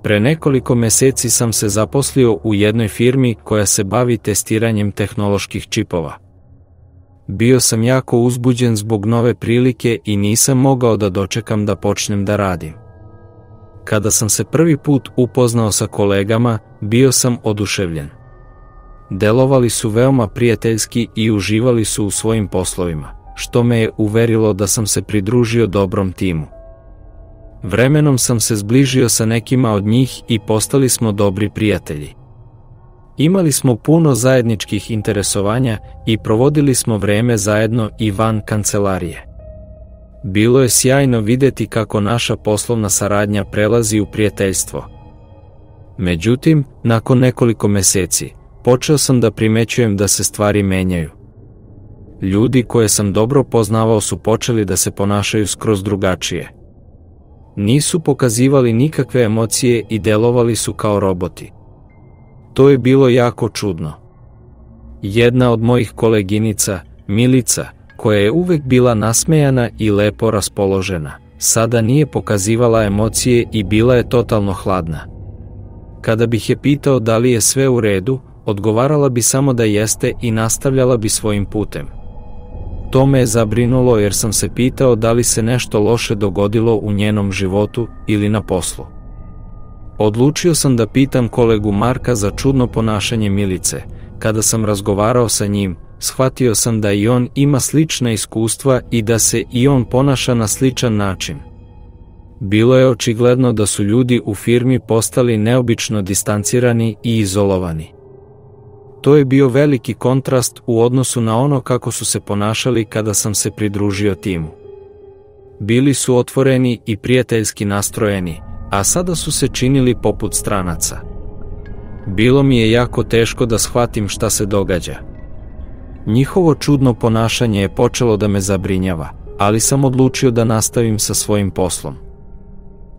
Pre nekoliko meseci sam se zaposlio u jednoj firmi koja se bavi testiranjem tehnoloških čipova. Bio sam jako uzbuđen zbog nove prilike i nisam mogao da dočekam da počnem da radim. Kada sam se prvi put upoznao sa kolegama, bio sam oduševljen. Delovali su veoma prijateljski i uživali su u svojim poslovima, što me je uverilo da sam se pridružio dobrom timu. Vremenom sam se zbližio sa nekima od njih i postali smo dobri prijatelji. Imali smo puno zajedničkih interesovanja i provodili smo vreme zajedno i van kancelarije. Bilo je sjajno videti kako naša poslovna saradnja prelazi u prijateljstvo. Međutim, nakon nekoliko meseci, počeo sam da primećujem da se stvari menjaju. Ljudi koje sam dobro poznavao su počeli da se ponašaju skroz drugačije. Nisu pokazivali nikakve emocije i delovali su kao roboti. To je bilo jako čudno. Jedna od mojih koleginica, Milica, koja je uvek bila nasmejana i lepo raspoložena, sada nije pokazivala emocije i bila je totalno hladna. Kada bih je pitao da li je sve u redu, odgovarala bi samo da jeste i nastavljala bi svojim putem. To me je zabrinulo jer sam se pitao da li se nešto loše dogodilo u njenom životu ili na poslu. Odlučio sam da pitam kolegu Marka za čudno ponašanje Milice. Kada sam razgovarao sa njim, shvatio sam da i on ima slična iskustva i da se i on ponaša na sličan način. Bilo je očigledno da su ljudi u firmi postali neobično distancirani i izolovani. To je bio veliki kontrast u odnosu na ono kako su se ponašali kada sam se pridružio timu. Bili su otvoreni i prijateljski nastrojeni, a sada su se činili poput stranaca. Bilo mi je jako teško da shvatim šta se događa. Njihovo čudno ponašanje je počelo da me zabrinjava, ali sam odlučio da nastavim sa svojim poslom.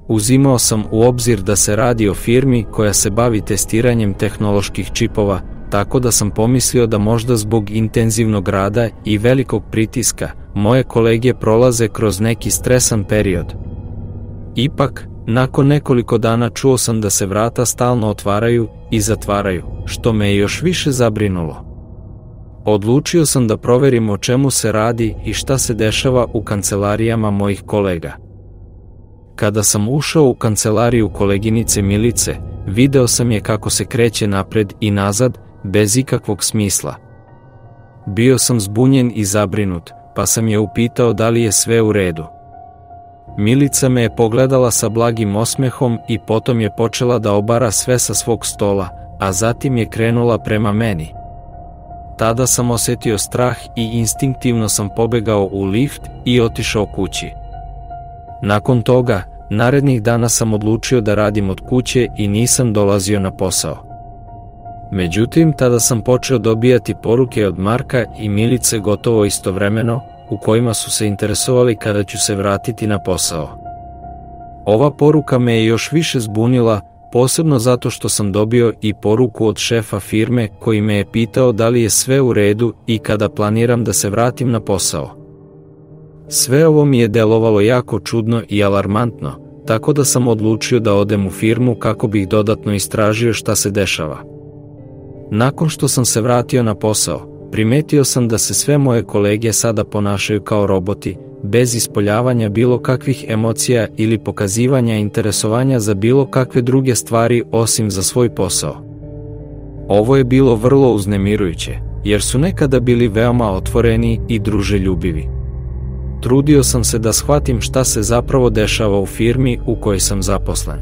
Uzimao sam u obzir da se radi o firmi koja se bavi testiranjem tehnoloških čipova, tako da sam pomislio da možda zbog intenzivnog rada i velikog pritiska moje kolege prolaze kroz neki stresan period. Ipak, nakon nekoliko dana čuo sam da se vrata stalno otvaraju i zatvaraju, što me je još više zabrinulo. Odlučio sam da proverim o čemu se radi i šta se dešava u kancelarijama mojih kolega. Kada sam ušao u kancelariju koleginice Milice, video sam je kako se kreće napred i nazad, bez ikakvog smisla. Bio sam zbunjen i zabrinut, pa sam je upitao da li je sve u redu. Milica me je pogledala sa blagim osmehom i potom je počela da obara sve sa svog stola, a zatim je krenula prema meni. Tada sam osetio strah i instinktivno sam pobegao u lift i otišao kući. Nakon toga, narednih dana sam odlučio da radim od kuće i nisam dolazio na posao. Međutim, tada sam počeo dobijati poruke od Marka i Milice gotovo istovremeno, u kojima su se interesovali kada ću se vratiti na posao. Ova poruka me je još više zbunila, posebno zato što sam dobio i poruku od šefa firme koji me je pitao da li je sve u redu i kada planiram da se vratim na posao. Sve ovo mi je delovalo jako čudno i alarmantno, tako da sam odlučio da odem u firmu kako bih dodatno istražio šta se dešava. Nakon što sam se vratio na posao, primetio sam da se sve moje kolege sada ponašaju kao roboti, bez ispoljavanja bilo kakvih emocija ili pokazivanja interesovanja za bilo kakve druge stvari osim za svoj posao. Ovo je bilo vrlo uznemirujuće, jer su nekada bili veoma otvoreni i druželjubivi. Trudio sam se da shvatim šta se zapravo dešava u firmi u kojoj sam zaposlen.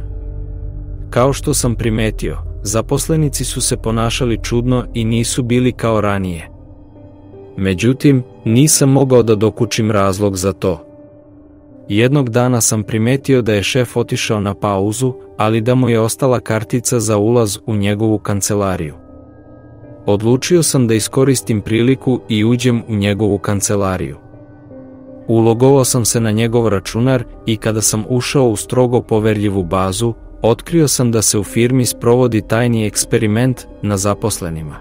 Kao što sam primetio, zaposlenici su se ponašali čudno i nisu bili kao ranije. Međutim, nisam mogao da dokučim razlog za to. Jednog dana sam primetio da je šef otišao na pauzu, ali da mu je ostala kartica za ulaz u njegovu kancelariju. Odlučio sam da iskoristim priliku i uđem u njegovu kancelariju. Ulogovao sam se na njegov računar i kada sam ušao u strogo poverljivu bazu, otkrio sam da se u firmi sprovodi tajni eksperiment na zaposlenima.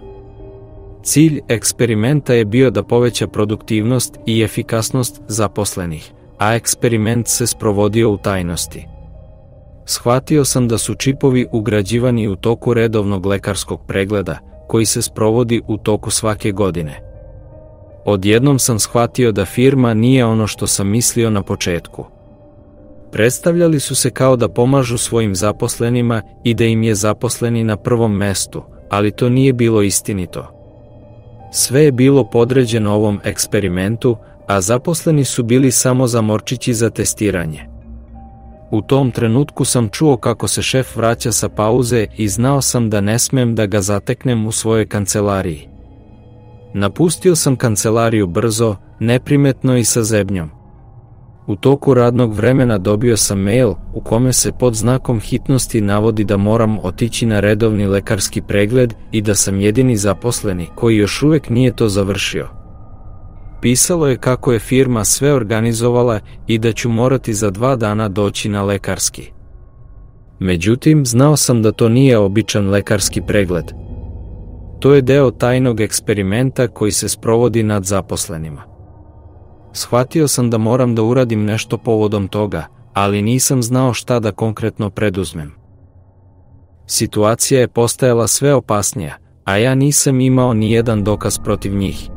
Cilj eksperimenta je bio da poveća produktivnost i efikasnost zaposlenih, a eksperiment se sprovodio u tajnosti. Shvatio sam da su čipovi ugrađivani u toku redovnog lekarskog pregleda, koji se sprovodi u toku svake godine. Odjednom sam shvatio da firma nije ono što sam mislio na početku. Predstavljali su se kao da pomažu svojim zaposlenima i da im je zaposleni na prvom mestu, ali to nije bilo istinito. Sve je bilo podređeno ovom eksperimentu, a zaposleni su bili samo zamorčići za testiranje. U tom trenutku sam čuo kako se šef vraća sa pauze i znao sam da ne smem da ga zateknem u svojoj kancelariji. Napustio sam kancelariju brzo, neprimetno i sa zebnjom. U toku radnog vremena dobio sam mail u kome se pod znakom hitnosti navodi da moram otići na redovni lekarski pregled i da sam jedini zaposleni koji još uvijek nije to završio. Pisalo je kako je firma sve organizovala i da ću morati za 2 dana doći na lekarski. Međutim, znao sam da to nije običan lekarski pregled. To je deo tajnog eksperimenta koji se sprovodi nad zaposlenima. Shvatio sam da moram da uradim nešto povodom toga, ali nisam znao šta da konkretno preduzmem. Situacija je postajala sve opasnija, a ja nisam imao ni jedan dokaz protiv njih.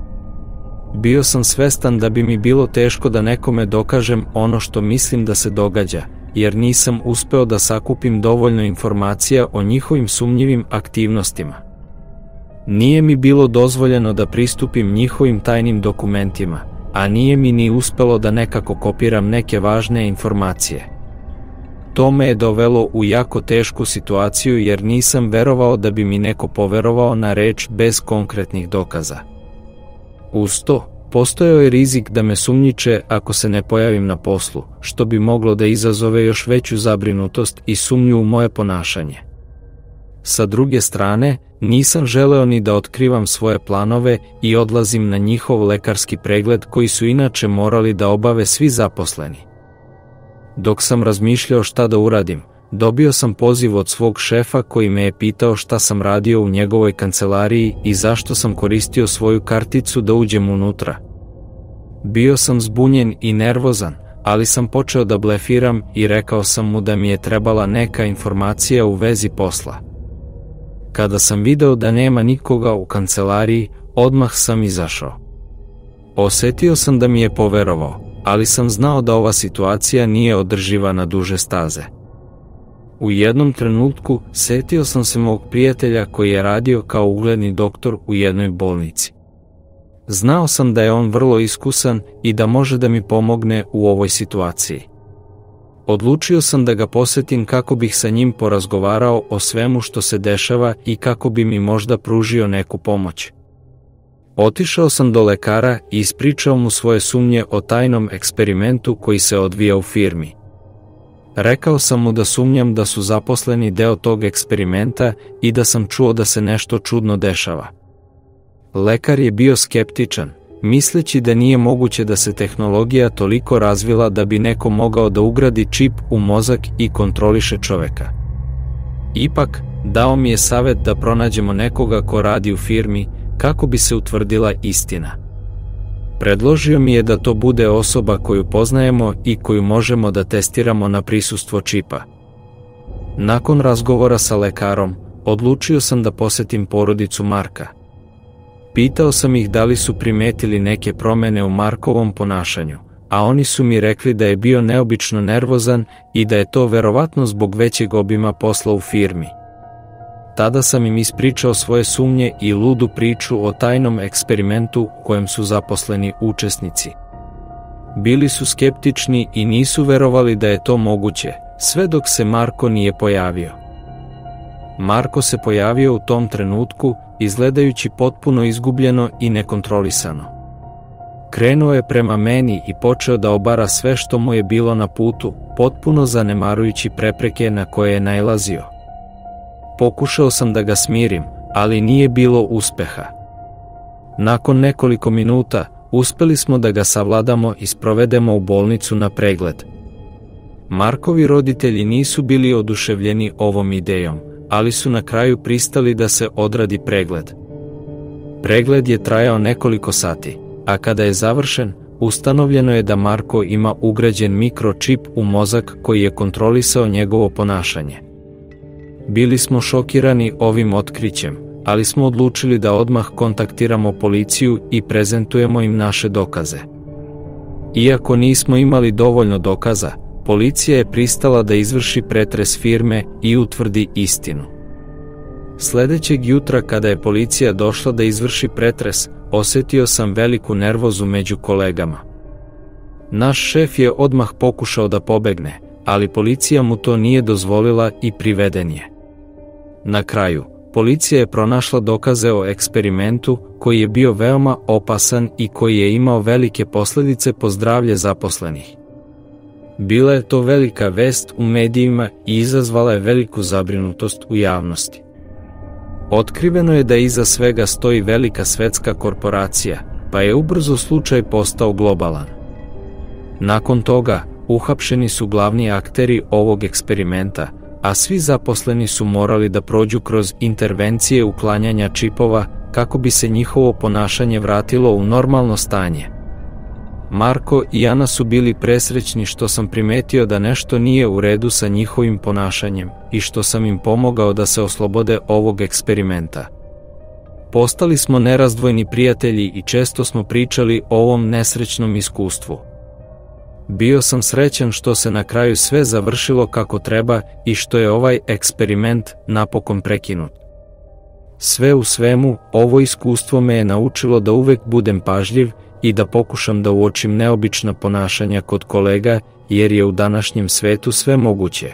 Bio sam svestan da bi mi bilo teško da nekome dokažem ono što mislim da se događa, jer nisam uspeo da sakupim dovoljno informacija o njihovim sumnjivim aktivnostima. Nije mi bilo dozvoljeno da pristupim njihovim tajnim dokumentima, a nije mi ni uspelo da nekako kopiram neke važne informacije. To me je dovelo u jako tešku situaciju jer nisam verovao da bi mi neko poverovao na reč bez konkretnih dokaza. Uz to, postojao je rizik da me sumnjiče ako se ne pojavim na poslu, što bi moglo da izazove još veću zabrinutost i sumnju u moje ponašanje. Sa druge strane, nisam želeo ni da otkrivam svoje planove i odlazim na njihov lekarski pregled koji su inače morali da obave svi zaposleni. Dok sam razmišljao šta da uradim, dobio sam poziv od svog šefa koji me je pitao šta sam radio u njegovoj kancelariji i zašto sam koristio svoju karticu da uđem unutra. Bio sam zbunjen i nervozan, ali sam počeo da blefiram i rekao sam mu da mi je trebala neka informacija u vezi posla. Kada sam video da nema nikoga u kancelariji, odmah sam izašao. Osetio sam da mi je poverovao, ali sam znao da ova situacija nije održiva na duže staze. U jednom trenutku setio sam se mog prijatelja koji je radio kao ugledni doktor u jednoj bolnici. Znao sam da je on vrlo iskusan i da može da mi pomogne u ovoj situaciji. Odlučio sam da ga posetim kako bih sa njim porazgovarao o svemu što se dešava i kako bi mi možda pružio neku pomoć. Otišao sam do lekara i ispričao mu svoje sumnje o tajnom eksperimentu koji se odvija u firmi. Rekao sam mu da sumnjam da su zaposleni deo tog eksperimenta i da sam čuo da se nešto čudno dešava. Lekar je bio skeptičan, misleći da nije moguće da se tehnologija toliko razvila da bi neko mogao da ugradi čip u mozak i kontroliše čoveka. Ipak, dao mi je savet da pronađemo nekoga ko radi u firmi kako bi se utvrdila istina. Predložio mi je da to bude osoba koju poznajemo i koju možemo da testiramo na prisustvo čipa. Nakon razgovora sa lekarom, odlučio sam da posetim porodicu Marka. Pitao sam ih da li su primetili neke promene u Markovom ponašanju, a oni su mi rekli da je bio neobično nervozan i da je to verovatno zbog većeg obima posla u firmi. Tada sam im ispričao svoje sumnje i ludu priču o tajnom eksperimentu u kojem su zaposleni učesnici. Bili su skeptični i nisu verovali da je to moguće, sve dok se Marko nije pojavio. Marko se pojavio u tom trenutku, izgledajući potpuno izgubljeno i nekontrolisano. Krenuo je prema meni i počeo da obara sve što mu je bilo na putu, potpuno zanemarujući prepreke na koje je nailazio. Pokušao sam da ga smirim, ali nije bilo uspeha. Nakon nekoliko minuta, uspeli smo da ga savladamo i sprovedemo u bolnicu na pregled. Markovi roditelji nisu bili oduševljeni ovom idejom, ali su na kraju pristali da se odradi pregled. Pregled je trajao nekoliko sati, a kada je završen, ustanovljeno je da Marko ima ugrađen mikročip u mozak koji je kontrolisao njegovo ponašanje. Bili smo šokirani ovim otkrićem, ali smo odlučili da odmah kontaktiramo policiju i prezentujemo im naše dokaze. Iako nismo imali dovoljno dokaza, policija je pristala da izvrši pretres firme i utvrdi istinu. Sledećeg jutra kada je policija došla da izvrši pretres, osetio sam veliku nervozu među kolegama. Naš šef je odmah pokušao da pobegne, ali policija mu to nije dozvolila i priveden je. Na kraju, policija je pronašla dokaze o eksperimentu koji je bio veoma opasan i koji je imao velike posledice po zdravlje zaposlenih. Bila je to velika vest u medijima i izazvala je veliku zabrinutost u javnosti. Otkriveno je da iza svega stoji velika svetska korporacija, pa je ubrzo slučaj postao globalan. Nakon toga, uhapšeni su glavni akteri ovog eksperimenta, a svi zaposleni su morali da prođu kroz intervencije uklanjanja čipova kako bi se njihovo ponašanje vratilo u normalno stanje. Marko i Ana su bili presrećni što sam primetio da nešto nije u redu sa njihovim ponašanjem i što sam im pomogao da se oslobode ovog eksperimenta. Postali smo nerazdvojni prijatelji i često smo pričali o ovom nesrećnom iskustvu. Bio sam srećan što se na kraju sve završilo kako treba i što je ovaj eksperiment napokon prekinut. Sve u svemu, ovo iskustvo me je naučilo da uvek budem pažljiv i da pokušam da uočim neobična ponašanja kod kolega, jer je u današnjem svetu sve moguće.